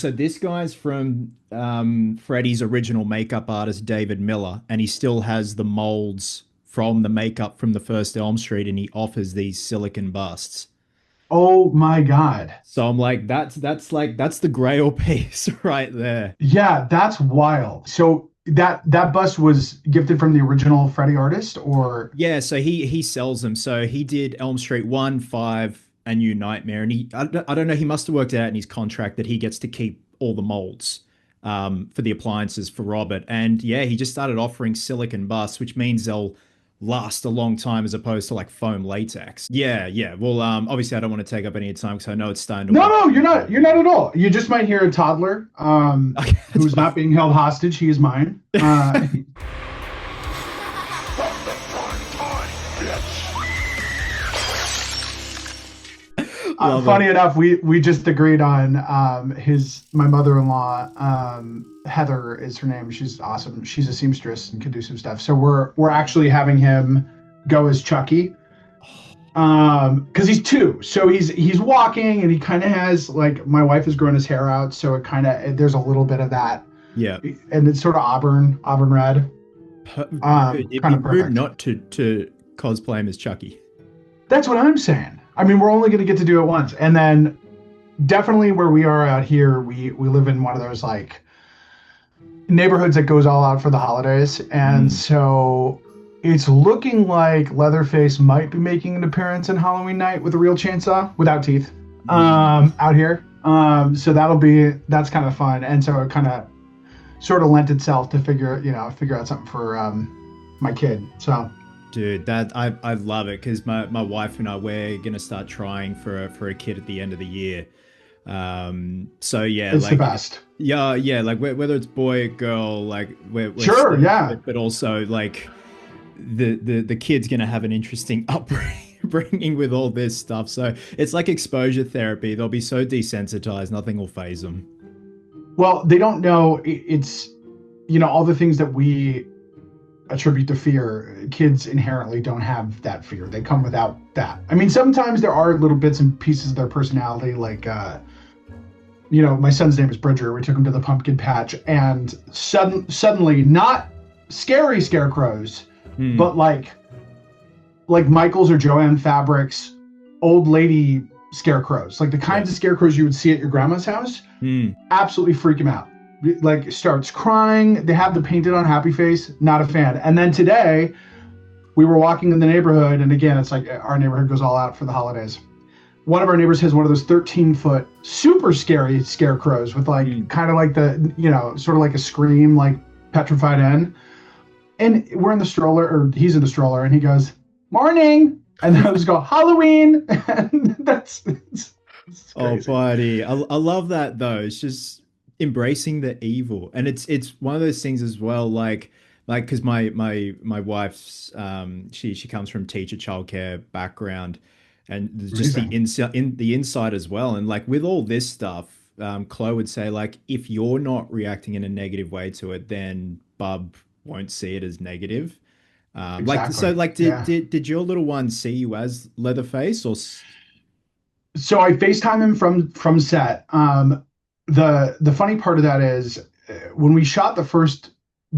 So this guy's from Freddy's original makeup artist, David Miller, and he still has the molds from the makeup from the first Elm Street, and he offers these silicon busts. Oh my God. So I'm like, that's the Grail piece right there. Yeah, that's wild. So that bust was gifted from the original Freddy artist, or Yeah, so he sells them. So he did Elm Street 1, 5, and New Nightmare, and I don't know, he must have worked out in his contract that he gets to keep all the molds for the appliances for Robert. And yeah, he just started offering silicon busts, which means they'll last a long time as opposed to like foam latex. Yeah, yeah. Well, obviously I don't want to take up any time because I know it's starting to no, wind no, you're down. not. You're not at all. You just might hear a toddler, Okay, that's who's not being held hostage. He is mine. love Funny it. enough, we just agreed on his my mother-in-law, Heather is her name. She's awesome. She's a seamstress and can do some stuff. So we're actually having him go as Chucky, because he's two. So he's walking and he kind of has, like, my wife has grown his hair out, so it kind of, there's a little bit of that, Yeah. and it's sort of auburn red. Dude, it'd Kind be of rude perfect. not to cosplay him as Chucky. That's what I'm saying. I mean, we're only going to get to do it once, and then definitely where we are out here, we live in one of those, like, neighborhoods that goes all out for the holidays, and Mm. so it's looking like Leatherface might be making an appearance in Halloween night with a real chainsaw without teeth, Yeah. out here. So that's kind of fun, and so it kind of sort of lent itself to figure out something for my kid. So Dude, that I love it because my wife and I we're gonna start trying for a kid at the end of the year. So yeah, it's the like best. yeah, like whether it's boy, girl, like we're Sure, stoked, yeah. but also like the kid's gonna have an interesting upbringing with all this stuff. So it's like exposure therapy. They'll be so desensitized, nothing will phase them. Well, they don't know it's all the things that we attribute to fear. Kids inherently don't have that fear. They come without that. I mean, sometimes there are little bits and pieces of their personality, like my son's name is Bridger. We took him to the pumpkin patch, and suddenly, not scary scarecrows, Hmm. but like Michael's or Joanne Fabric's old lady scarecrows, like the Yeah. kinds of scarecrows you would see at your grandma's house. Hmm. Absolutely freak him out. Like, starts crying. They have the painted on happy face. Not a fan. And then today we were walking in the neighborhood, and again, it's like our neighborhood goes all out for the holidays. One of our neighbors has one of those 13-foot super scary scarecrows with, like, Hmm. kind of like the sort of like a scream, like petrified end. And we're in the stroller, or he's in the stroller, and he goes, "Morning," and then I just go, "Halloween." And it's Oh, crazy. buddy, I love that though. It's just embracing the evil, and it's one of those things as well. Like because my wife's she comes from teacher childcare background, and there's just the Amazing. inside as well. And like with all this stuff, Chloe would say like if you're not reacting in a negative way to it, then Bub won't see it as negative. Like so, Exactly. like Yeah. did your little one see you as Leatherface or? So I FaceTime him from set. The funny part of that is, when we shot the first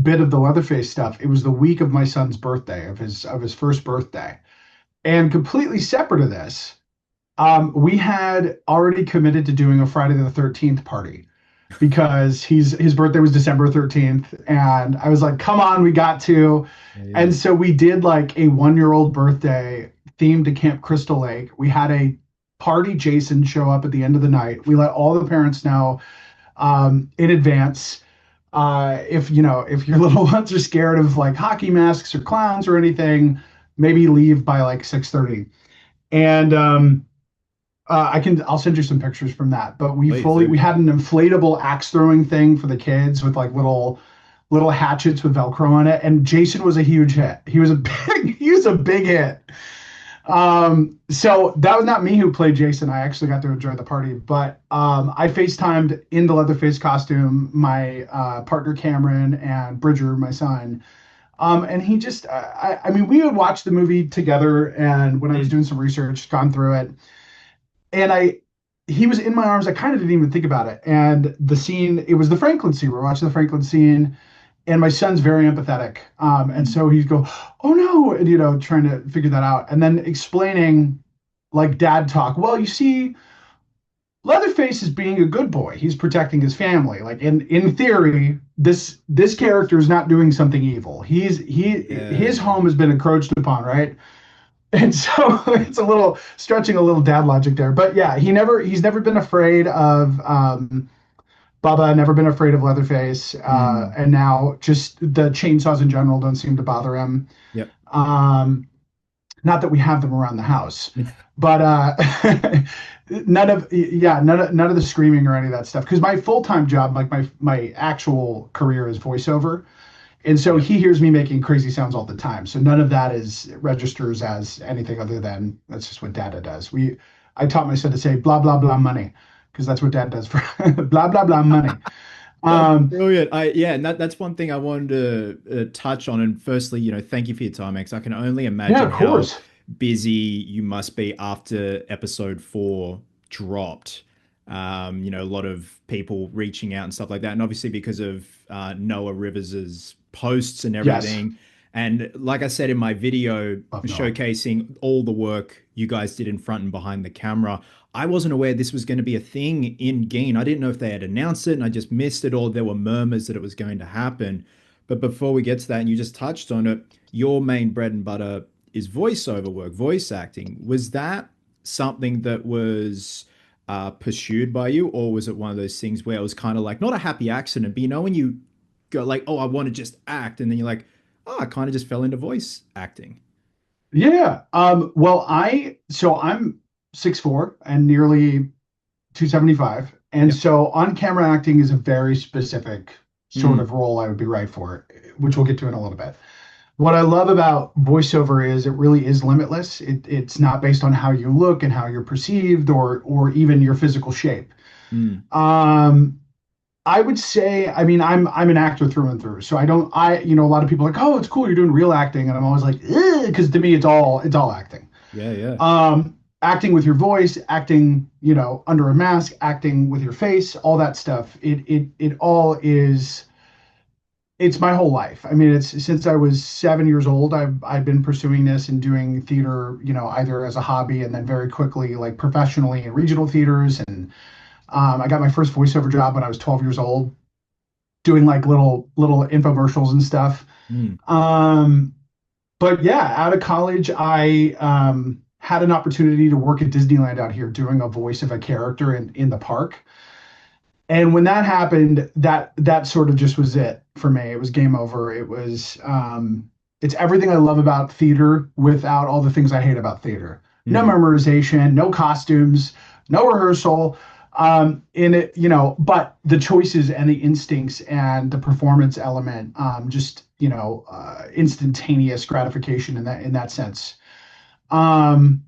bit of the Leatherface stuff, it was the week of my son's birthday, of his first birthday, and completely separate of this, we had already committed to doing a Friday the 13th party, because his birthday was December 13th, and I was like, "Come on, we got to." And Yeah. so we did like a 1-year-old birthday themed to Camp Crystal Lake. We had a party Jason show up at the end of the night. We let all the parents know, in advance. If your little ones are scared of, like, hockey masks or clowns or anything, maybe leave by like 6:30. And I'll send you some pictures from that. But Please we do. had an inflatable axe throwing thing for the kids with, like, little hatchets with Velcro on it. And Jason was a huge hit. He was a big hit. So that was not me who played Jason. I actually got to enjoy the party, but I FaceTimed in the Leatherface costume my partner Cameron and Bridger, my son. And he just, I mean, we would watch the movie together, and when I was Mm. doing some research, gone through it, and he was in my arms. I kind of didn't even think about it. And the scene, it was the Franklin scene. We're watching the Franklin scene, and my son's very empathetic. And Mm. so he's go, "Oh no," and trying to figure that out, and then explaining like dad talk. Well, you see, Leatherface is being a good boy. He's protecting his family. Like in theory, this character is not doing something evil. His Yeah. home has been encroached upon, right? And so it's a little stretching a little dad logic there. But yeah, he's never been afraid of Bubba, never been afraid of Leatherface. Mm. And now just the chainsaws in general don't seem to bother him. Yep. Um, not that we have them around the house, but none of the screaming or any of that stuff. Because my full time job, like my actual career, is voiceover, and so Yep. he hears me making crazy sounds all the time. So none of that is registers as anything other than that's just what Dada does. I taught my son to say blah blah blah money because that's what Dad does for blah blah blah money. That's Um, brilliant. Yeah, and that's one thing I wanted to touch on. And firstly, thank you for your time, Max. I can only yeah, imagine of how course. busy you must be after episode 4 dropped. A lot of people reaching out and stuff like that, and obviously because of Noah Rivers's posts and Yes, everything. And like I said in my video love Noah. showcasing all the work you guys did in front and behind the camera, I wasn't aware this was going to be a thing in Gein. I didn't know if they had announced it and I just missed it, or there were murmurs that it was going to happen. But before we get to that, and you just touched on it, your main bread and butter is voiceover work, voice acting. Was that something that was pursued by you, or was it one of those things where it was kind of like not a happy accident, but when you go like, oh, I want to just act, and then you're like, oh, I kind of just fell into voice acting. Yeah. Well, I'm 6'4" and nearly 275. And Yep. so on camera acting is a very specific sort Mm, of role I would be right for, which we'll get to in a little bit. What I love about voiceover is it really is limitless. It's not based on how you look and how you're perceived or even your physical shape. mm, Um, I would say, I mean, I'm an actor through and through. So I don't I a lot of people are like, oh, it's cool, you're doing real acting, and I'm always like, because to me it's all acting. yeah, yeah. Acting with your voice, acting, under a mask, acting with your face, all that stuff. It all is. It's my whole life. I mean, it's since I was 7 years old. I've been pursuing this and doing theater, either as a hobby and then very quickly, like professionally in regional theaters. And I got my first voiceover job when I was 12 years old, doing like little infomercials and stuff. Mm, Um, but yeah, out of college, I had an opportunity to work at Disneyland out here doing a voice of a character in the park. And when that happened, that sort of just was it for me. It was game over. It's everything I love about theater without all the things I hate about theater. No mm, memorization, no costumes, no rehearsal. In it, but the choices and the instincts and the performance element, just instantaneous gratification in that sense. Um,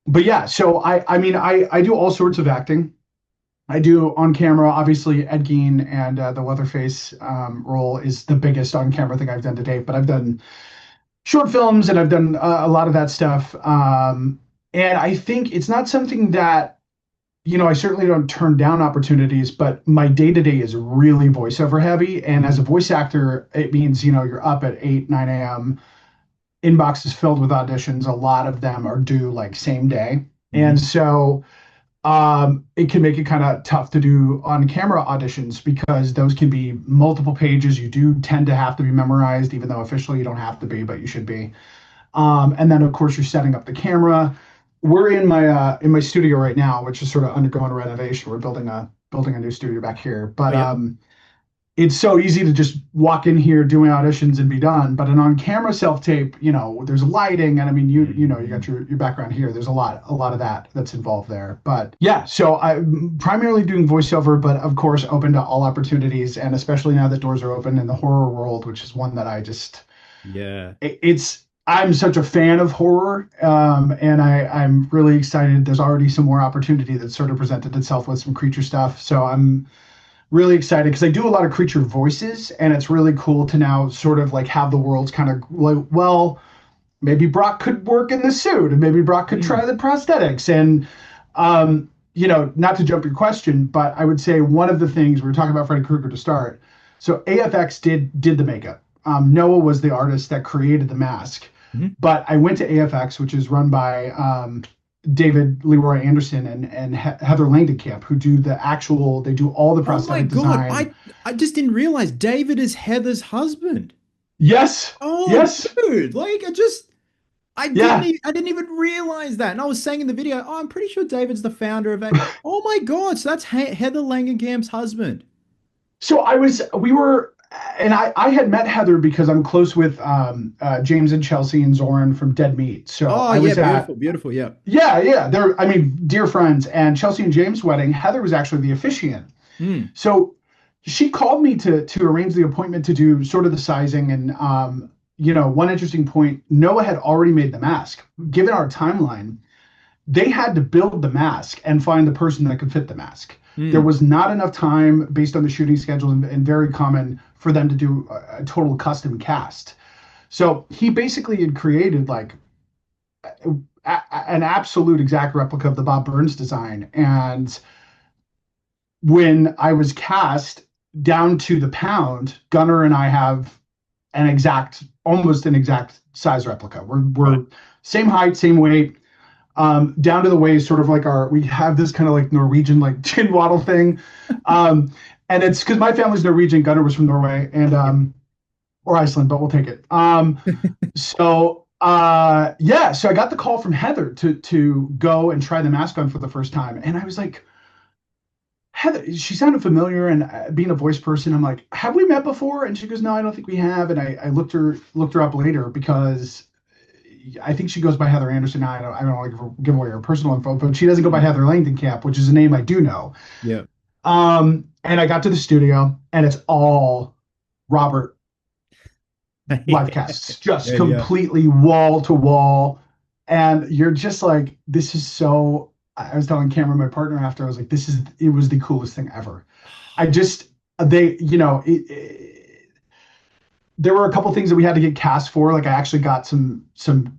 but yeah, so I mean I do all sorts of acting. I do on camera. Obviously, Ed Gein and the Leatherface role is the biggest on camera thing I've done to date. But I've done short films and I've done a lot of that stuff. And I think it's not something that I certainly don't turn down opportunities, but my day to day is really voiceover heavy. And as a mm, voice actor, it means you're up at 8, 9 a.m. Inbox is filled with auditions. A lot of them are due like same day, and mm, so it can make it kind of tough to do on camera auditions because those can be multiple pages. You do tend to have to be memorized, even though officially you don't have to be, but you should be. And then of course you're setting up the camera. We're in my studio right now, which is sort of undergoing a renovation. We're building a new studio back here, oh, but yep. it's so easy to just walk in here doing auditions and be done. But an on-camera self-tape, there's lighting, and I mean, you got Mm, your background here. There's a lot of that's involved there. But yeah, so I'm primarily doing voiceover, but of course open to all opportunities, and especially now that doors are open in the horror world, which is one that yeah. it's I'm such a fan of horror, and I'm really excited. There's already some more opportunity that sort of presented itself with some creature stuff, so I'm really excited because I do a lot of creature voices, and it's really cool to now sort of like have the worlds kind of like, well, maybe Brock could work in the suit, and maybe Brock could try Mm, the prosthetics, and not to jump your question, but I would say one of the things we were talking about Freddy Krueger to start. So AFX did the makeup. Noah was the artist that created the mask, Mhm. but I went to AFX, which is run by David Leroy Anderson and Heather Langdenkamp, who do they do all the Oh my prosthetic God. design. I just didn't realize David is Heather's husband. Yes, Oh, yes, dude. Like yeah. I didn't even realize that. And I was saying in the video, oh, I'm pretty sure David's the founder of a. Oh my God. So that's Heather Langenkamp's husband. So we were, and I had met Heather because I'm close with James and Chelsea and Zoran from Dead Meat. So Oh I yeah, was at, beautiful, beautiful. Yeah. yeah, they're, I mean, dear friends. And Chelsea and James' wedding, Heather was actually the officiant. Mm, So she called me to arrange the appointment to do sort of the sizing. And, one interesting point, Noah had already made the mask. Given our timeline, they had to build the mask and find the person that could fit the mask. There mm. was not enough time based on the shooting schedule and very common for them to do a total custom cast. So he basically had created like an absolute exact replica of the Bob Burns design. And when I was cast down to the pound, Gunnar and I have almost an exact size replica. Right. We're same height, same weight, down to the waist, sort of like we have this kind of like Norwegian like chin waddle thing. And it's because my family's Norwegian. Gunnar was from Norway and Yep. or Iceland, but we'll take it. So I got the call from Heather to go and try the mask on for the first time, and I was like, Heather, she sounded familiar, and being a voice person, I'm like, have we met before? And she goes, no, I don't think we have. And I looked her up later because I think she goes by Heather Anderson now. I don't want to give away her personal info, but she doesn't go by Mm, Heather Langdon-Camp, which is a name I do know. yeah. And I got to the studio, and it's all Robert live casts, just Yeah, yeah. completely wall to wall. And you're just like, this is so. I was telling Cameron, my partner, after I was like, it was the coolest thing ever. I just, they, there were a couple things that we had to get cast for. Like I actually got some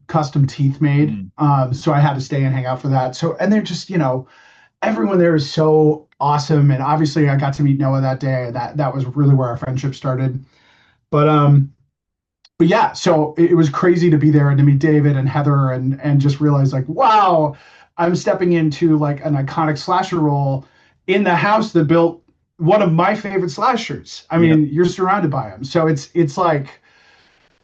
custom teeth made. Mm. So I had to stay and hang out for that. So, and they're just, everyone there is so awesome. And obviously I got to meet Noah that day. That was really where our friendship started. But but yeah, so it was crazy to be there and to meet David and Heather and just realize like, wow, I'm stepping into like an iconic slasher role in the house that built one of my favorite slashers. I Yeah. mean, you're surrounded by them, so it's like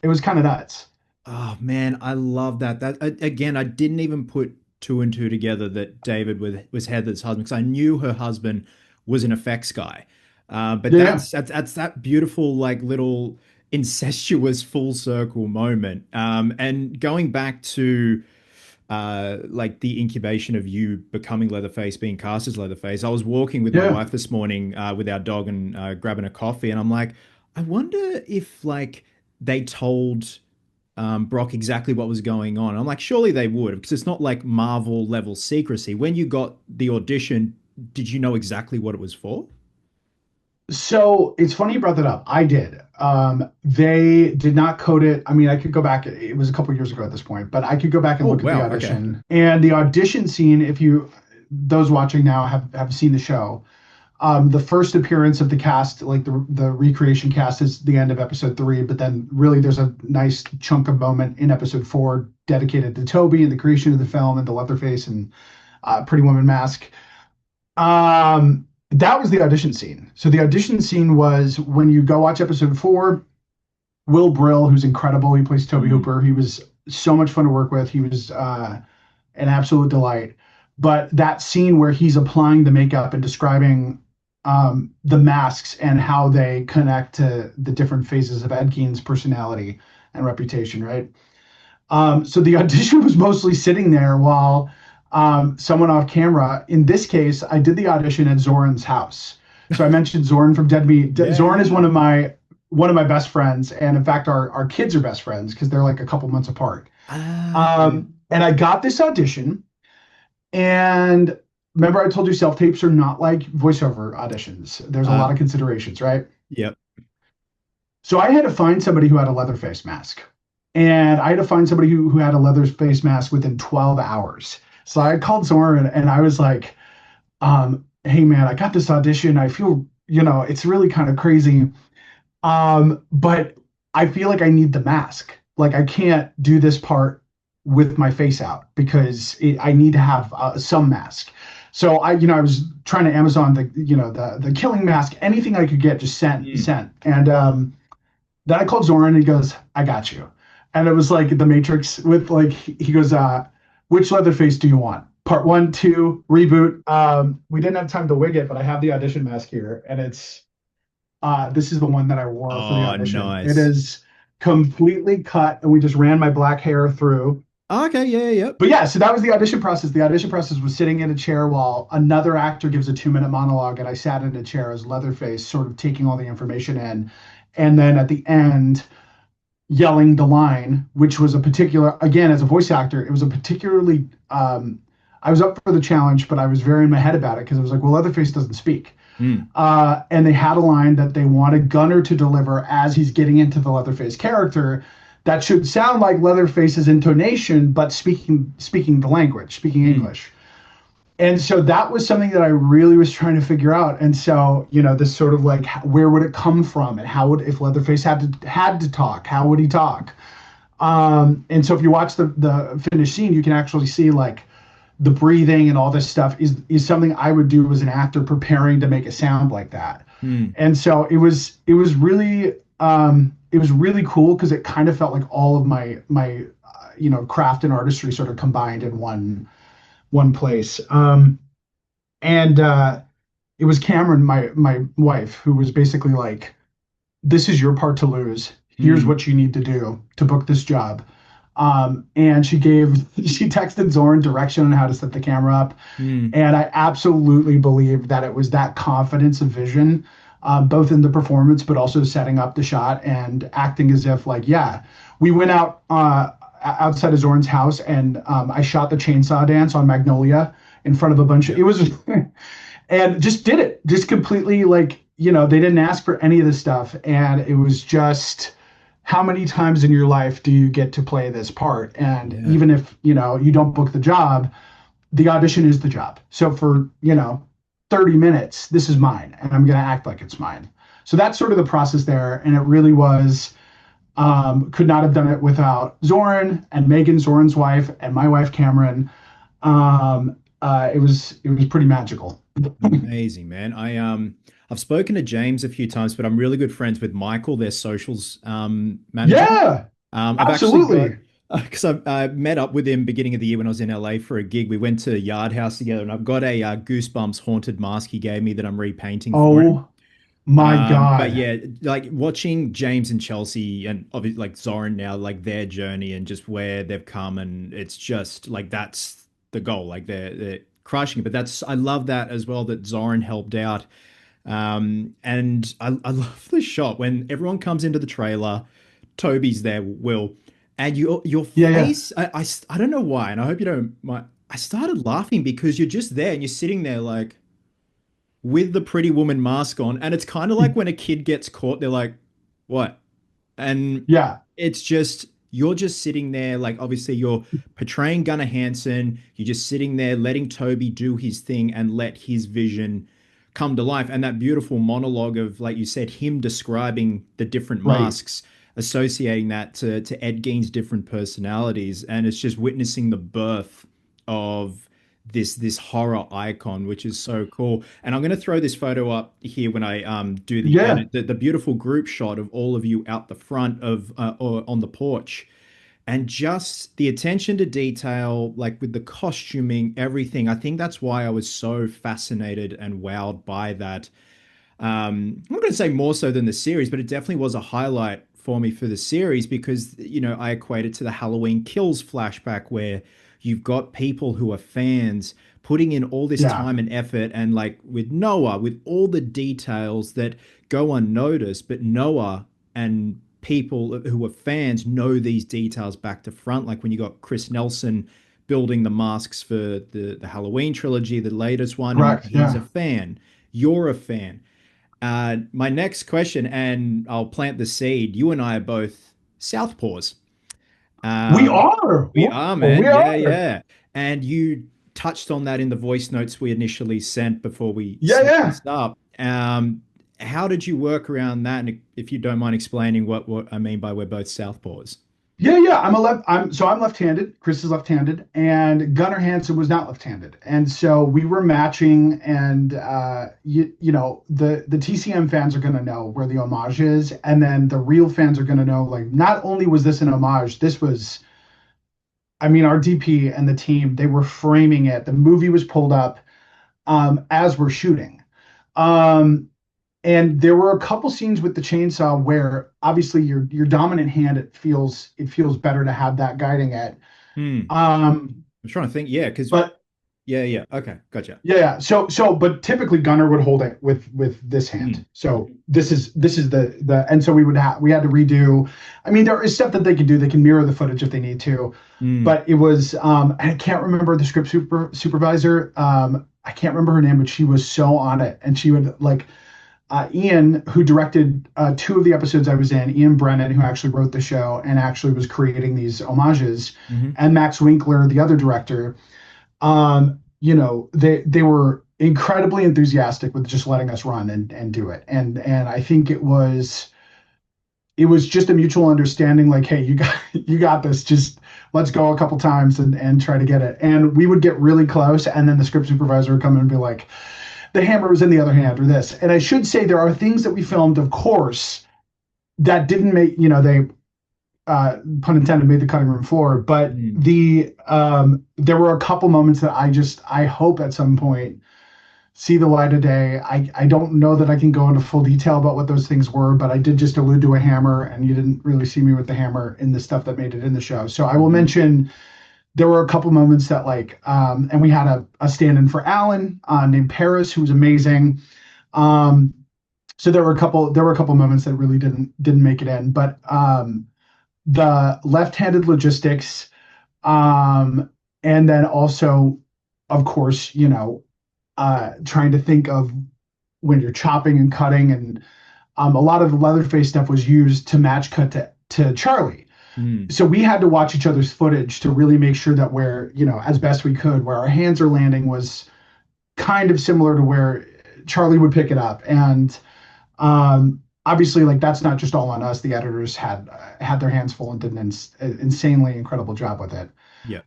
it was kind of nuts. Oh man, I love that. Again, I didn't even put two and two together that David was Heather's husband because I knew her husband was an effects guy. But Yeah, yeah, that's that beautiful like little incestuous full circle moment. And going back to like the incubation of you becoming Leatherface, being cast as Leatherface. I was walking with my yeah. wife this morning with our dog and grabbing a coffee, and I'm like, I wonder if like they told Brock exactly what was going on. I'm like, surely they would, because it's not like Marvel level secrecy. When you got the audition, did you know exactly what it was for? So it's funny you brought that up. I did. They did not code it. I mean, I could go back. It was a couple years ago at this point, but I could go back and Oh look at the wow, okay, audition. And the audition scene, if those watching now have seen the show, the first appearance of the cast, like the recreation cast, is the end of episode 3. But then really, there's a nice chunk of moment in episode 4 dedicated to Toby and the creation of the film and the Leatherface and Pretty Woman mask. That was the audition scene. So the audition scene was when you go watch episode 4. Will Brill, who's incredible, he plays Toby mm, Hooper. He was so much fun to work with. He was an absolute delight. But that scene where he's applying the makeup and describing the masks and how they connect to the different phases of Ed Gein's personality and reputation, right? So the audition was mostly sitting there while someone off camera. In this case, I did the audition at Zoran's house. So I mentioned Zoran from Dead Meat. yeah, Zoran is yeah. one of my best friends, and in fact, our kids are best friends because they're like a couple months apart. Okay. And I got this audition, and remember I told you self tapes are not like voiceover auditions. There's a Uh, lot of considerations, right? yep. So I had to find somebody who had a Leatherface mask. And I had to find somebody who had a Leatherface mask within 12 hours. So I called Zoran and I was like, Hey man, I got this audition. I feel, it's really kind of crazy. But I feel like I need the mask. Like I can't do this part with my face out because I need to have some mask. So I was trying to Amazon the killing mask, anything I could get, just Mm. sent. And then I called Zoran and he goes, I got you. And it was like the Matrix with like he goes, which Leatherface do you want? Part one, two, reboot. We didn't have time to wig it, but I have the audition mask here, and this is the one that I wore for the Oh, audition. It nice. is completely cut, and we just ran my black hair through. Oh, okay, yeah, yeah, yep. But yeah, so that was the audition process. The audition process was sitting in a chair while another actor gives a 2 minute monologue, and I sat in a chair as Leatherface, sort of taking all the information in. And then at the end, yelling the line, which was a particular, again, as a voice actor, it was a particularly, I was up for the challenge, but I was very in my head about it because it was like, well, Leatherface doesn't speak. Mm. And they had a line that they wanted Gunner to deliver as he's getting into the Leatherface character that should sound like Leatherface's intonation, but speaking the language, speaking Mm. English. And so that was something that I really was trying to figure out. And so, this sort of like, where would it come from, and how would, if Leatherface had to talk, how would he talk? And so if you watch the finished scene, you can actually see like the breathing and all this stuff is something I would do as an actor preparing to make a sound like that. Mm. And so it was really cool because it kind of felt like all of my craft and artistry sort of combined in one place. And It was Cameron, my wife, who was basically like, "This is your part to lose. Here's Mm. what you need to do to book this job." And she texted Zorn direction on how to set the camera up. Mm. And I absolutely believe that it was that confidence of vision, both in the performance, but also setting up the shot and acting as if, like, yeah, we went out outside of Zorn's house and I shot the chainsaw dance on Magnolia in front of a bunch of, Yep. it was, and just did it, just completely like, they didn't ask for any of this stuff. And it was just, how many times in your life do you get to play this part? And Yeah. even if, you don't book the job, the audition is the job. So for, 30 minutes, this is mine and I'm going to act like it's mine. So that's sort of the process there. And it really was, could not have done it without Zoran and Megan, Zoran's wife, and my wife, Cameron. It was pretty magical. Amazing, man. I've spoken to James a few times, but I'm really good friends with Michael, their socials manager. Yeah, I've actually got absolutely. because I met up with him beginning of the year when I was in LA for a gig. We went to Yard House together, and I've got a Goosebumps haunted mask he gave me that I'm repainting for him. Oh my But God. yeah, like watching James and Chelsea and obviously like Zoran now, like their journey and just where they've come, and it's just like that's the goal. Like they're crushing it. But that's I love that as well that Zoran helped out. And I love the shot when everyone comes into the trailer. Toby's there, Will, and your Yeah, yeah. face. I don't know why, and I hope you don't mind. I started laughing because you're just there and you're sitting there like with the pretty woman mask on. And it's kind of like when a kid gets caught, they're like, what? And Yeah, it's just, you're just sitting there, like, obviously, you're portraying Gunnar Hansen. You're just sitting there, letting Toby do his thing and let his vision come to life. And that beautiful monologue of, like you said, him describing the different right. masks, associating that to Ed Gein's different personalities. And it's just witnessing the birth of this horror icon, which is so cool. And I'm going to throw this photo up here when I do the Yeah, edit. The beautiful group shot of all of you out the front of or on the porch, and just the attention to detail, like with the costuming, everything. I think that's why I was so fascinated and wowed by that. I'm not going to say more so than the series, but it definitely was a highlight for me for the series because, I equate it to the Halloween Kills flashback where you've got people who are fans putting in all this yeah, time and effort and like with Noah, with all the details that go unnoticed, but Noah and people who are fans know these details back to front. Like when you got Chris Nelson building the masks for the Halloween trilogy, the latest one, and correct. he's a Yeah. fan. You're a fan. My next question, and I'll plant the seed. You and I are both Southpaws. We Um, are. we Whoa, are, we man. Yeah, are. yeah. And you touched on that in the voice notes we initially sent before we Yeah, set yeah. this up. How did you work around that? And if you don't mind explaining what I mean by we're both southpaws. Yeah, yeah. I'm left-handed. Chris is left-handed, and Gunnar Hansen was not left-handed, and so we were matching. And the TCM fans are gonna know where the homage is, and then the real fans are gonna know like not only was this an homage, this was. I mean, our DP and the team they were framing it. The movie was pulled up as we're shooting. Um, And there were a couple scenes with the chainsaw where obviously your dominant hand it feels better to have that guiding it. Hmm. Um, I'm trying to think. Yeah, because but yeah. Okay, gotcha. yeah, yeah. But typically Gunner would hold it with this hand. Hmm. So this is the and so we had to redo. I mean, there is stuff that they can do. They can mirror the footage if they need to, Hmm. but it was I can't remember the script supervisor. I can't remember her name, but she was so on it, and she would like Ian, who directed two of the episodes I was in, Ian Brennan, who actually wrote the show and actually was creating these homages, Hmm. and Max Winkler, the other director, they were incredibly enthusiastic with just letting us run and do it. And I think it was just a mutual understanding, like, hey, you got this. Just let's go a couple times and try to get it. And we would get really close, and then the script supervisor would come in and be like, the hammer was in the other hand or this. And I should say there are things that we filmed, of course, that didn't make, they pun intended made the cutting room floor, but Hmm. there were a couple moments that I hope at some point see the light of day. I don't know that I can go into full detail about what those things were, but I did just allude to a hammer, and you didn't really see me with the hammer in the stuff that made it in the show. So I will Hmm. mention there were a couple moments that and we had a stand-in for Alan named Paris, who was amazing. Um, so there were a couple moments that really didn't make it in, but the left-handed logistics, and then also, of course, trying to think of when you're chopping and cutting, and a lot of the Leatherface stuff was used to match cut to Charlie. Hmm. So we had to watch each other's footage to really make sure that where, as best we could, where our hands are landing was kind of similar to where Charlie would pick it up. And obviously, like that's not just all on us. The editors had their hands full and did an insanely incredible job with it. Yeah.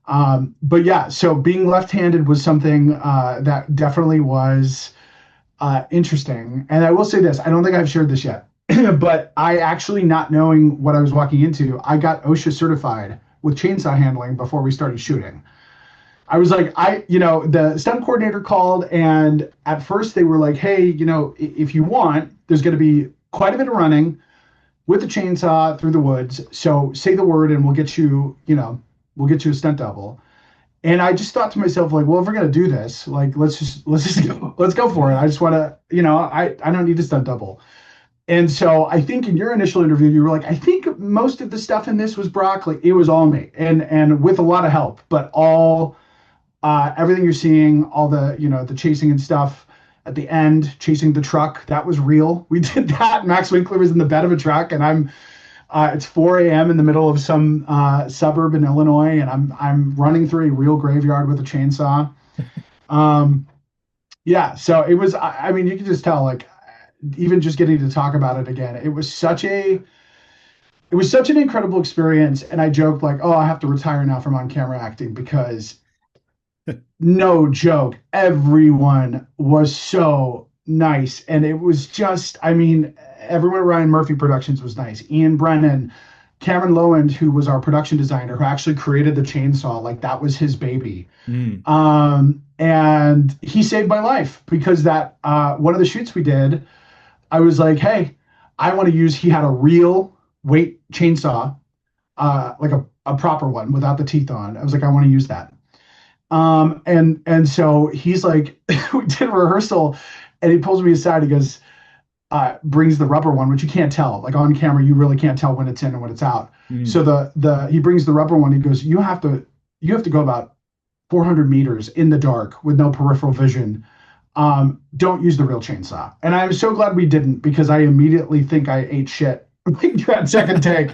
But yeah, so being left-handed was something that definitely was interesting. And I will say this, I don't think I've shared this yet, but I actually, not knowing what I was walking into, I got OSHA certified with chainsaw handling before we started shooting. I was like, the stunt coordinator called, and at first they were like, hey, if you want, there's going to be quite a bit of running with the chainsaw through the woods. So say the word and we'll get you a stunt double. And I just thought to myself, like, well, if we're gonna do this, like, let's just go, let's go for it. I just want to, I don't need a stunt double. And so I think in your initial interview, you were like, I think most of the stuff in this was Brock. Like, it was all me, and with a lot of help, but everything you're seeing, all the chasing and stuff at the end, chasing the truck, that was real. We did that. Max Winkler was in the bed of a truck, and it's 4 a.m. in the middle of some suburb in Illinois, and I'm running through a real graveyard with a chainsaw. Um, yeah, so it was. I mean, you can just tell, like, even just getting to talk about it again, it was such an incredible experience. And I joked like, oh, I have to retire now from on camera acting because no joke, everyone was so nice, and it was just, I mean, everyone at Ryan Murphy Productions was nice. Ian Brennan, Cameron Lowend, who was our production designer, who actually created the chainsaw, like that was his baby. Hmm. And he saved my life because that one of the shoots we did, I was like, hey, I want to use. He had a real weight chainsaw, like a proper one without the teeth on. I was like, I want to use that. And so he's like, we did a rehearsal, and he pulls me aside. He goes, brings the rubber one, which you can't tell. Like on camera, you really can't tell when it's in and when it's out. Hmm. So he brings the rubber one. He goes, you have to go about 400 meters in the dark with no peripheral vision. Don't use the real chainsaw. And I'm so glad we didn't, because I immediately think I ate shit That second take.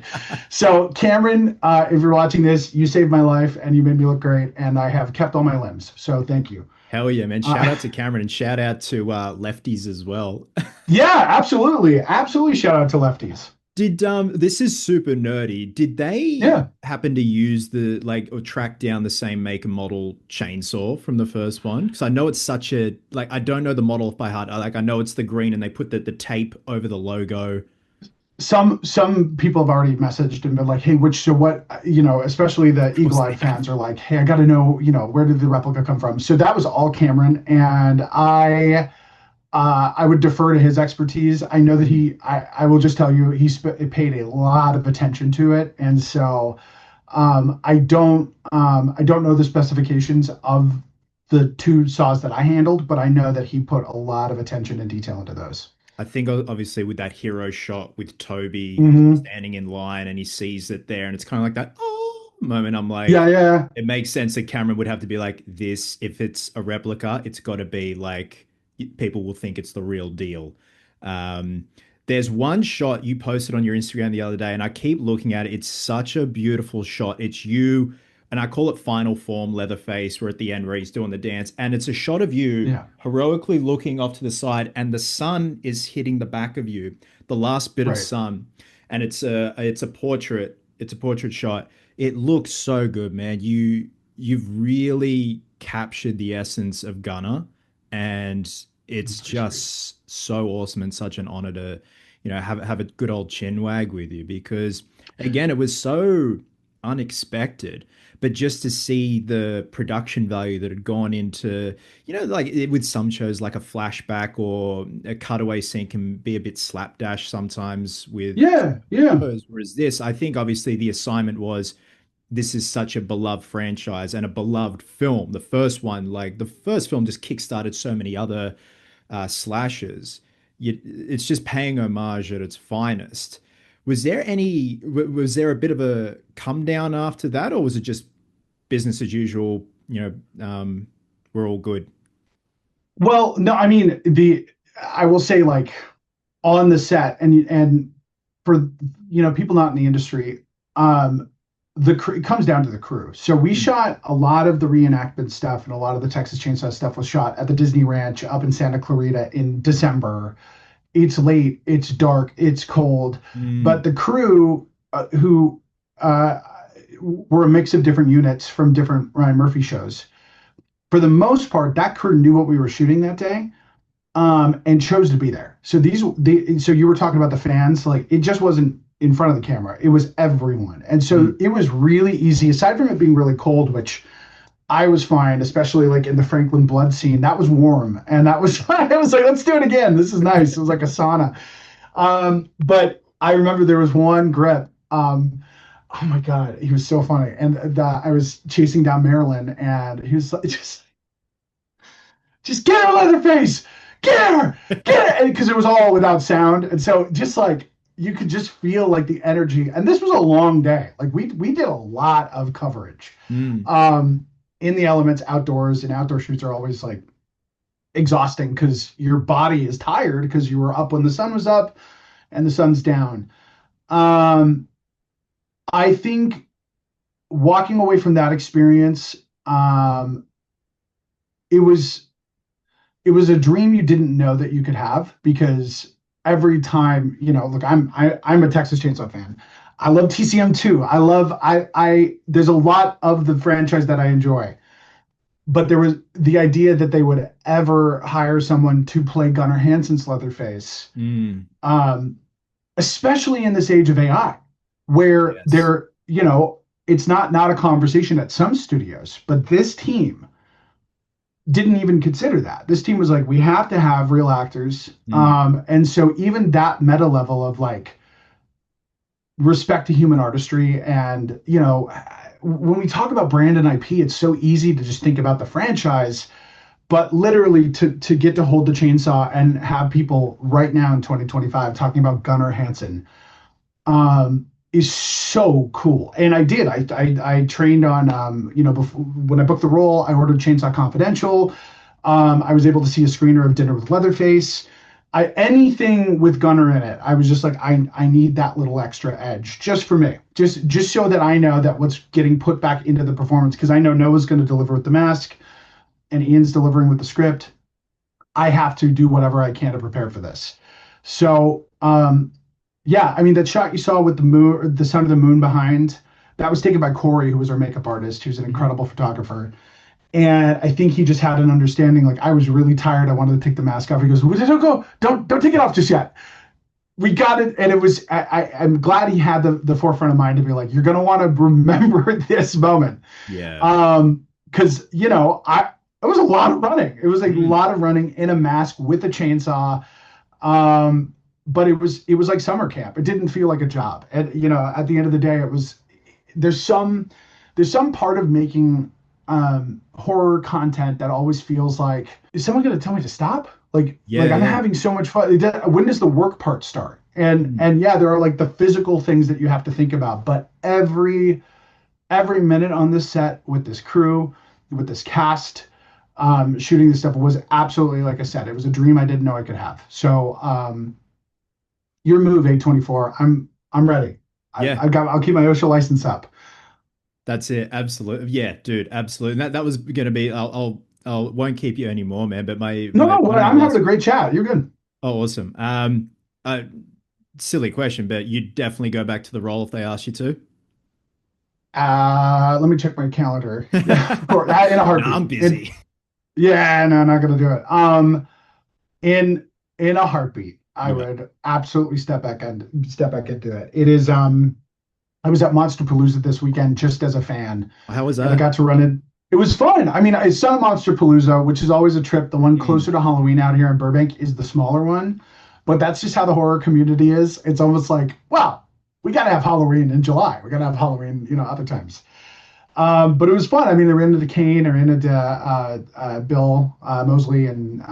So Cameron, if you're watching this, you saved my life and you made me look great, and I have kept all my limbs. So thank you. Hell yeah, man. Shout Uh, out to Cameron and shout out to lefties as well. yeah, absolutely, absolutely. Shout out to lefties. Did this is super nerdy. Did they Yeah. happen to use the like or track down the same make and model chainsaw from the first one? Because I know it's such a like I don't know the model by heart. I know it's the green and they put the tape over the logo. Some people have already messaged and been like, "Hey, which so what?" Especially the Of course Eagle they Eye fans have. are like, "Hey, I got to know, where did the replica come from?" So that was all Cameron, and I would defer to his expertise. I know that Mm. I will just tell you, paid a lot of attention to it, and so I don't know the specifications of the two saws that I handled, but I know that he put a lot of attention and detail into those. I think obviously with that hero shot with Toby Hmm. standing in line and he sees it there and it's kind of like that oh moment. I'm Yeah, like, yeah, it makes sense that Cameron would have to be like this. If it's a replica, it's got to be like people will think it's the real deal. Um, there's one shot you posted on your Instagram the other day, and I keep looking at it. It's such a beautiful shot. It's you, and I call it final form Leatherface. We're at the end where he's doing the dance, and it's a shot of you yeah. heroically looking off to the side, and the sun is hitting the back of you, the last bit of Right. sun, and it's a portrait. It's a portrait shot. It looks so good, man. You've really captured the essence of Gunner, and it's Appreciate it. just so awesome and such an honor to, have a good old chinwag with you because again, it was so unexpected. But just to see the production value that had gone into, like with some shows, like a flashback or a cutaway scene can be a bit slapdash sometimes with Yeah, yeah, shows. Whereas this, I think obviously the assignment was this is such a beloved franchise and a beloved film. The first one, like the first film, just kickstarted so many other slashes. It's just paying homage at its finest. Was there a bit of a come down after that, or was it just business as usual? We're all good. well, no, I mean I will say like on the set and for people not in the industry, um, it comes down to the crew. So we Mm, shot a lot of the reenactment stuff and a lot of the Texas Chainsaw stuff was shot at the Disney Ranch up in Santa Clarita in December. It's late, it's dark, it's cold, but mm, the crew who uh, were a mix of different units from different Ryan Murphy shows. For the most part, that crew knew what we were shooting that day, and chose to be there. So you were talking about the fans, like it just wasn't in front of the camera; it was everyone, and so mm. it was really easy. Aside from it being really cold, which I was fine, especially like in the Franklin blood scene, that was warm, and that was I was like, let's do it again. This is nice. It was like a sauna. But I remember there was one grip. Oh my God, he was so funny. And I was chasing down Marilyn, and he was like, just get her, Leatherface, get her, because it was all without sound, and so just like you could just feel like the energy. And this was a long day. Like we did a lot of coverage, Mm. um, in the elements, outdoors, and outdoor shoots are always like exhausting because your body is tired because you were up when the sun was up and the sun's down. Um, I think walking away from that experience, um, it was it was a dream you didn't know that you could have because every time, look, I'm a Texas Chainsaw fan. I love TCM too. I there's a lot of the franchise that I enjoy, but there was the idea that they would ever hire someone to play Gunnar Hansen's Leatherface, Mm. um, especially in this age of AI, where Yes. it's not a conversation at some studios, but this team didn't even consider that. This team was like, we have to have real actors. Mm. And so even that meta level of like respect to human artistry and, when we talk about brand and IP, it's so easy to just think about the franchise, but literally to get to hold the chainsaw and have people right now in 2025 talking about Gunnar Hansen, is so cool. And I did. I trained on, before, when I booked the role, I ordered Chainsaw Confidential. I was able to see a screener of Dinner with Leatherface. anything with Gunner in it, I was just like, I need that little extra edge just for me, just so that I know that what's getting put back into the performance, because I know Noah's going to deliver with the mask and Ian's delivering with the script. I have to do whatever I can to prepare for this. So, yeah, I mean, that shot you saw with the moon, the sun of the moon behind, that was taken by Corey, who was our makeup artist, who's an Mhm. incredible photographer. And I think he just had an understanding. Like, I was really tired. I wanted to take the mask off. He goes, "Well, don't go, don't take it off just yet. We got it." And it was, I'm glad he had the forefront of mind to be like, you're gonna want to remember this moment. Yeah. Because it was a lot of running. It was a Mm. lot of running in a mask with a chainsaw. Um, but it was like summer camp. It didn't feel like a job. And at the end of the day, it was there's some there's some part of making horror content that always feels like, is someone going to tell me to stop? Like Yeah, I'm yeah. having so much fun. When does the work part start? And Mm. and yeah, there are like the physical things that you have to think about, but every minute on this set with this crew, with this cast, shooting this stuff was absolutely, like I said, it was a dream I didn't know I could have. So your move, A24. I'm ready. Yeah. I'll keep my OSHA license up. That's it. Absolutely. Yeah, dude, absolutely. And that was gonna be I'll won't keep you anymore, man. But No, no, one of my I'm having last a great chat. You're good. oh awesome. Uh silly question, but you'd definitely go back to the role if they asked you to. Let me check my calendar. Yeah, of course, in a No, heartbeat. I'm busy. Yeah, no, not gonna do it. In a heartbeat, I Yeah. would absolutely step back into it. It is. I was at Monsterpalooza this weekend just as a fan, How was and I that? got to run it. It was fun. I mean, I saw Monsterpalooza, which is always a trip. The one Mm. closer to Halloween out here in Burbank is the smaller one, but that's just how the horror community is. It's almost like, well, we got to have Halloween in July. We got to have Halloween, other times. But it was fun. I mean, they ran into Kane, or ran into Bill Mosley, and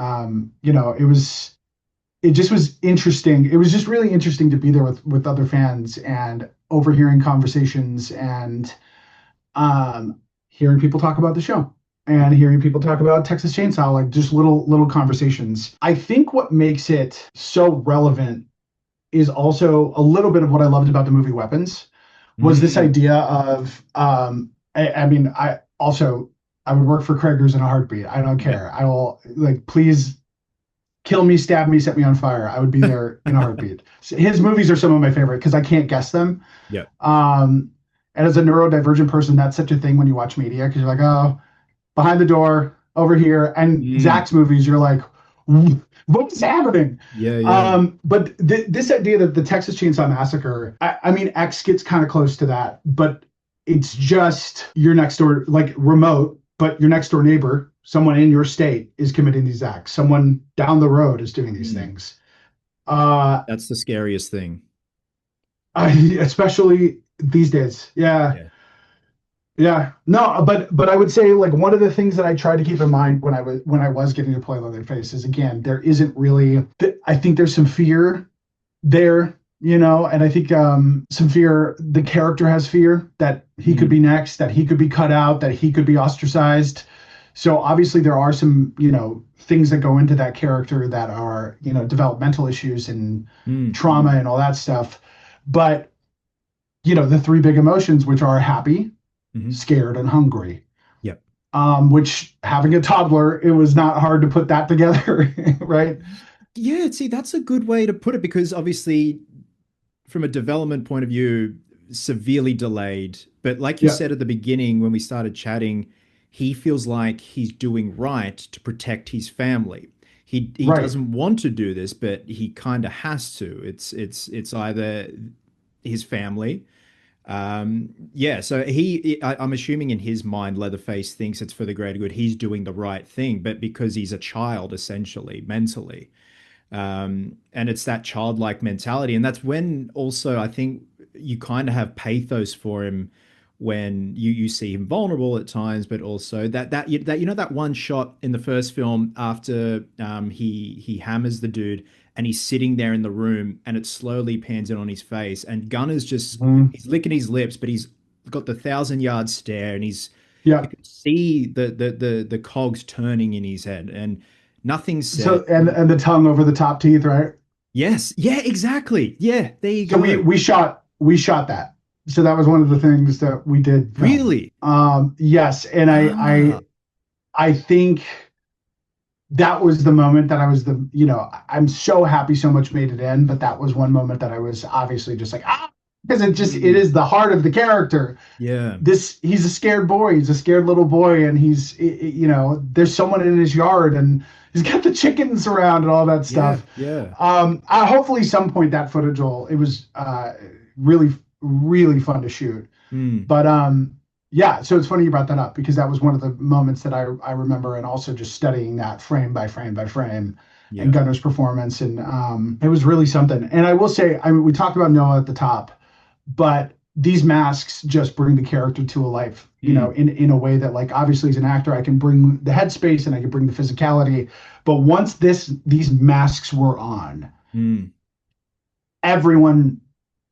it just was interesting. It was just really interesting to be there with other fans and overhearing conversations and hearing people talk about the show Yeah. and hearing people talk about Texas Chainsaw, like just little conversations. I think what makes it so relevant is also a little bit of what I loved about the movie Weapons, was this Mm. idea of I mean, I would work for Krager's in a heartbeat. I don't Yeah. care. I will, like, please kill me, stab me, set me on fire. I would be there in a heartbeat. His movies are some of my favorite because I can't guess them. Yeah. Um, and as a neurodivergent person, that's such a thing when you watch media, because you're like, oh, behind the door, over here. And Mm. Zach's movies, you're like, what's happening? Yeah, yeah. But this idea that the Texas Chainsaw Massacre, I mean, X gets kind of close to that, but it's just your next door, like remote, but your next door neighbor, someone in your state, is committing these acts. Someone down the road is doing these Mm. things. Uh, That's the scariest thing. Especially these days. Yeah. Yeah. Yeah, no, but I would say, like, one of the things that I tried to keep in mind when I was getting to play Leatherface is, again, there isn't really. I think there's some fear there, and I think some fear. The character has fear that he could Mm. be next, that he could be cut out, that he could be ostracized. So obviously there are some things that go into that character that are developmental issues and Mm. trauma Mm. and all that stuff, but the three big emotions, which are happy, Mhm. scared, and hungry. Yep. Which, having a toddler, it was not hard to put that together, right? Yeah, see, that's a good way to put it because obviously, from a development point of view, severely delayed. But like you Yeah, said at the beginning when we started chatting, he feels like he's doing right to protect his family. He right. doesn't want to do this, but he kind of has to. It's either his family. Yeah, so I'm assuming in his mind, Leatherface thinks it's for the greater good. He's doing the right thing, but because he's a child, essentially, mentally, and it's that childlike mentality, and that's when also I think you kind of have pathos for him when you see him vulnerable at times, but also that that one shot in the first film after he hammers the dude and he's sitting there in the room and it slowly pans in on his face and Gunner's just Mhm. he's licking his lips, but he's got the 1,000 yard stare and he's you Yeah, can see the cogs turning in his head and Nothing's So said. and the tongue over the top teeth, right? Yes. Yeah, exactly. Yeah, there you So go. we shot that. So that was one of the things that we did film. Really? Yes, and Ah, I think that was the moment that I was the, I'm so happy so much made it in, but that was one moment that I was obviously just like, because it mm, is the heart of the character. yeah. He's a scared boy, he's a scared little boy, and there's someone in his yard, and he's got the chickens around and all that Yeah, stuff. yeah. Hopefully some point that footage it was really, really fun to shoot. Mm, But yeah, so it's funny you brought that up because that was one of the moments that I remember, and also just studying that frame by frame by frame, and yeah. Gunner's performance, and it was really something. And I will say, I mean, we talked about Noah at the top, but these masks just bring the character to a life, Mm, in a way that, like, obviously as an actor, I can bring the headspace and I can bring the physicality, but once these masks were on, mm. everyone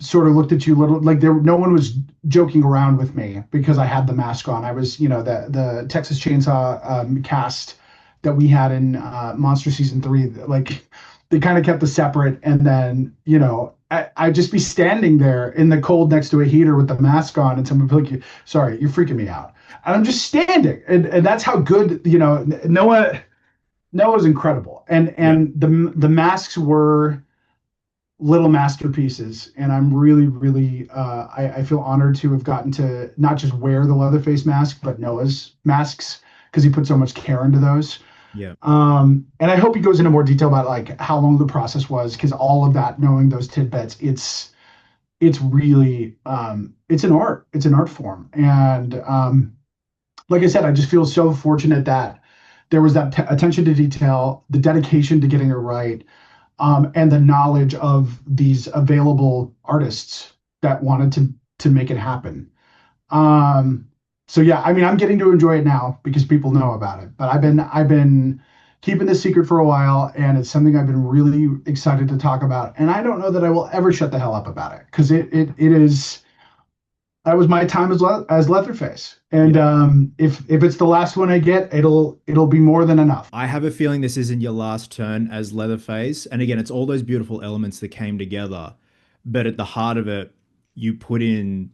sort of looked at you little like no one was joking around with me because I had the mask on. I was, the Texas Chainsaw cast that we had in Monster Season 3, like they kind of kept us separate, and then, I'd just be standing there in the cold next to a heater with the mask on, and someone would be like, sorry, you're freaking me out. And I'm just standing. And that's how good, Noah's incredible. Yeah, And the masks were little masterpieces, and I'm really, really, I feel honored to have gotten to not just wear the Leatherface mask but Noah's masks, because he put so much care into those. yeah. And I hope he goes into more detail about like how long the process was, because all of that, knowing those tidbits, it's really, it's an art form. And like I said, I just feel so fortunate that there was that attention to detail, the dedication to getting it right, and the knowledge of these available artists that wanted to make it happen. Um, so yeah, I mean, I'm getting to enjoy it now because people know about it. But I've been keeping this secret for a while, and it's something I've been really excited to talk about. And I don't know that I will ever shut the hell up about it, because it is, that was my time as Leatherface. And Yeah. if it's the last one I get, it'll be more than enough. I have a feeling this isn't your last turn as Leatherface. And again, it's all those beautiful elements that came together. But at the heart of it, you put in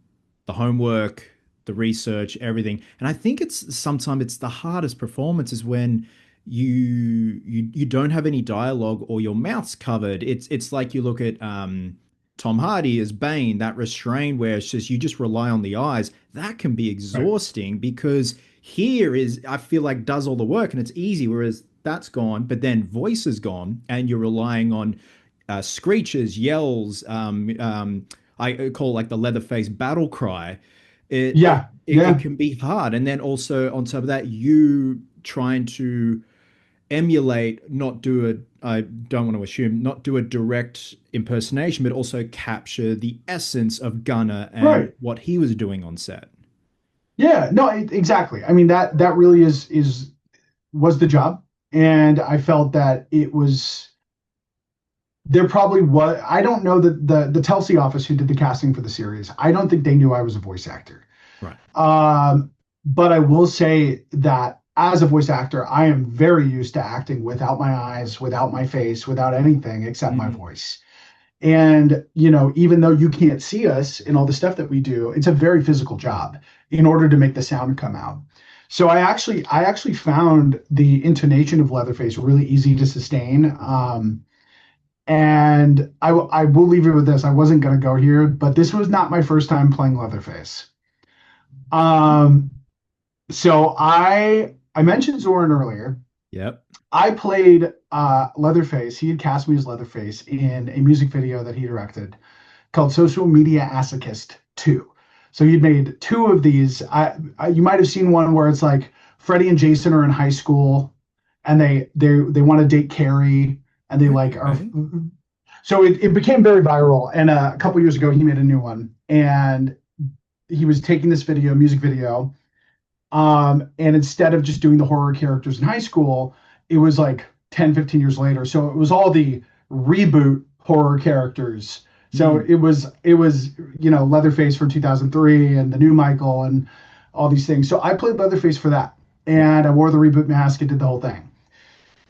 the homework, the research, everything. And I think it's sometimes it's the hardest performance is when you don't have any dialogue or your mouth's covered. It's like you look at Tom Hardy as Bane, that restraint where it's just you just rely on the eyes. That can be Right. exhausting because here is I feel like does all the work and it's easy, whereas that's gone, but then voice is gone, and you're relying on screeches, yells. I call like the Leatherface battle cry. Yeah. It Yeah. can be hard, and then also on top of that, you trying to emulate, not do a, I don't want to assume, not do a direct impersonation, but also capture the essence of Gunner and Right. what he was doing on set. Yeah, no, exactly. I mean, that really was the job, and I felt that it was, there probably was. I don't know that the Telsey office who did the casting for the series, I don't think they knew I was a voice actor. Right. Um, but I will say that as a voice actor, I am very used to acting without my eyes, without my face, without anything except my Mm, voice. And, even though you can't see us and all the stuff that we do, it's a very physical job in order to make the sound come out. So I actually found the intonation of Leatherface really easy to sustain. And I will leave it with this. I wasn't going to go here, but this was not my first time playing Leatherface. Um, so I mentioned Zoran earlier. yep. I played Leatherface. He had cast me as Leatherface in a music video that he directed called Social Media Masochist 2. So he'd made two of these. You might have seen one where it's like Freddie and Jason are in high school, and they want to date Carrie, and they like are. Okay. So it became very viral. And a couple years ago, he made a new one, and he was taking this music video, and instead of just doing the horror characters in high school, it was like 10, 15 years later. So it was all the reboot horror characters. So Mm, it was, Leatherface from 2003 and the new Michael and all these things. So I played Leatherface for that. yeah. And I wore the reboot mask and did the whole thing.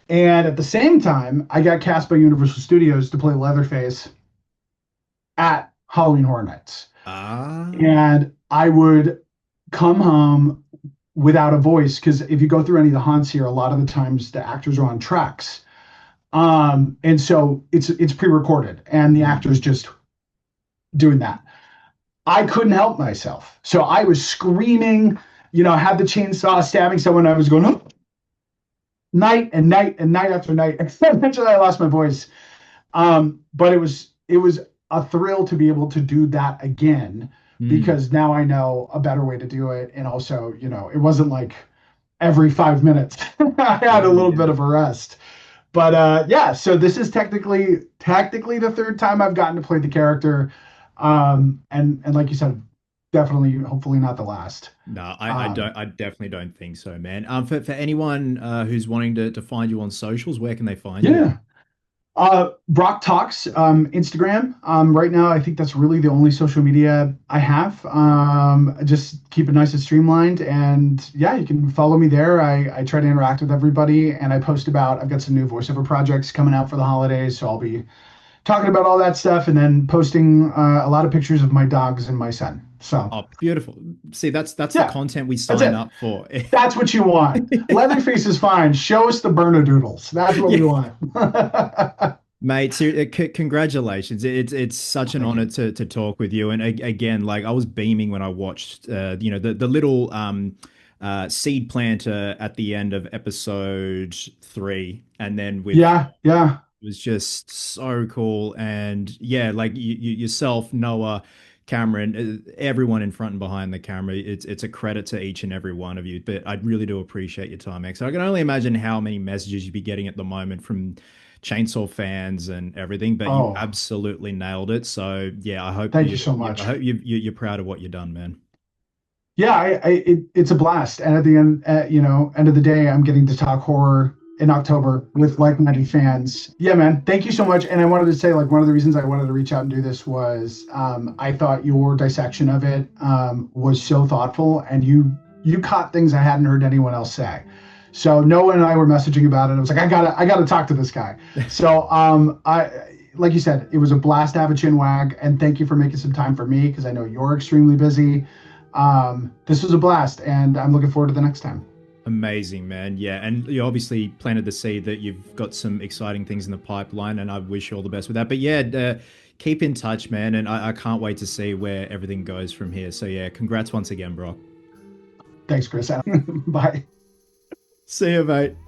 And at the same time, I got cast by Universal Studios to play Leatherface at Halloween Horror Nights. Ah. And I would come home without a voice because if you go through any of the haunts here, a lot of the times the actors are on tracks. And so it's pre-recorded and the Mm. actors just doing that. I couldn't help myself. So I was screaming, I had the chainsaw stabbing someone. I was going, oh, night and night and night after night. Eventually I lost my voice. But it was a thrill to be able to do that again Mm. because now I know a better way to do it. And also, it wasn't like every 5 minutes. I had a Yeah, little bit yeah. of a rest. But yeah, so this is technically the third time I've gotten to play the character. And like you said, definitely, hopefully not the last. No, Um, I definitely don't think so, man. For anyone who's wanting to find you on socials, where can they find you? yeah. Brock Talks, Instagram. Right now, I think that's really the only social media I have. Just keep it nice and streamlined. And yeah, you can follow me there. I try to interact with everybody and I post I've got some new voiceover projects coming out for the holidays. So I'll be talking about all that stuff and then posting a lot of pictures of my dogs and my son. So Oh, beautiful. See, that's the yeah, content we that's sign it. up for. That's what you want. Leatherface is fine. Show us the Bernadoodles. That's what we Yeah. want. Mate, congratulations! It's such an Thank honor you. to talk with you. And again, like I was beaming when I watched, the little seed planter at the end of episode 3, and then with Yeah, yeah. it was just so cool. And yeah, like yourself, Noah, Cameron, everyone in front and behind the camera. It's a credit to each and every one of you. But I really do appreciate your time, X. I can only imagine how many messages you'd be getting at the moment from Chainsaw fans and everything. But you Oh, absolutely nailed it. So yeah, thank you so I much. hope you're proud of what you've done, man. Yeah, it's a blast. And at the end, end of the day, I'm getting to talk horror in October with like-minded fans. Yeah, man. Thank you so much. And I wanted to say, like, one of the reasons I wanted to reach out and do this was I thought your dissection of it was so thoughtful, and you caught things I hadn't heard anyone else say. So Noah and I were messaging about it. I was like, I gotta talk to this guy. So I like you said, it was a blast to have a chin wag, and thank you for making some time for me because I know you're extremely busy. This was a blast, and I'm looking forward to the next time. Amazing, man. Yeah, and you obviously planted the seed that you've got some exciting things in the pipeline, and I wish you all the best with that. But yeah, keep in touch, man, and I can't wait to see where everything goes from here. So yeah, congrats once again, bro. Thanks, Chris. Bye. See you, mate.